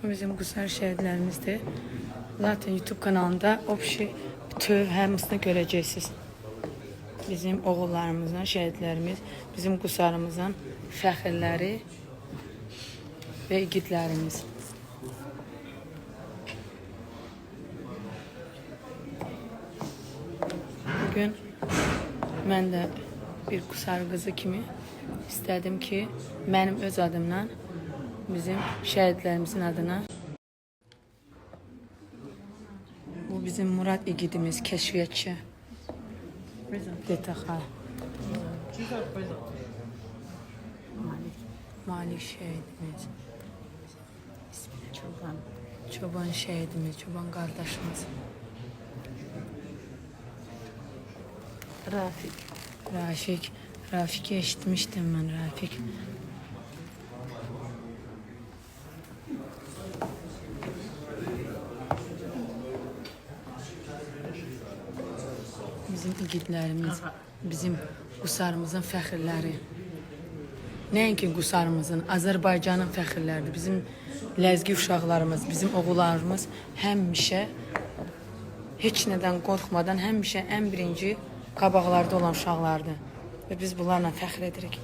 Bu bizim Qusar şəhidlərimizdir. Zaten YouTube kanalında bütöv hamısını görəcəksiniz. Bizim oğullarımızın, şəhidlərimiz, bizim Qusarımızın fəxrləri və igidlərimiz. Bugün mən də bir Qusar qızı kimi istədim ki, mənim öz adımdan bizim şəhidlərimizin adına. Bu bizim Murad igidimiz, kəşfiyyatçı. Detaxal. Malik şəhidimiz. Çoban şəhidimiz, çoban qardaşımız. Rafik'i eşitmiştim ben, Rafik. Bizim igidlərimiz, bizim Qusarımızın fəxrləri. Nəinki Qusarımızın, Azərbaycanın fəxrləridir. Bizim ləzgi uşaqlarımız, bizim oğullarımız həmişə heç nədən qorxmadan həmişə ən birinci qabaqlarda olan uşaqlardır. Və biz bunlarla fəxr edirik.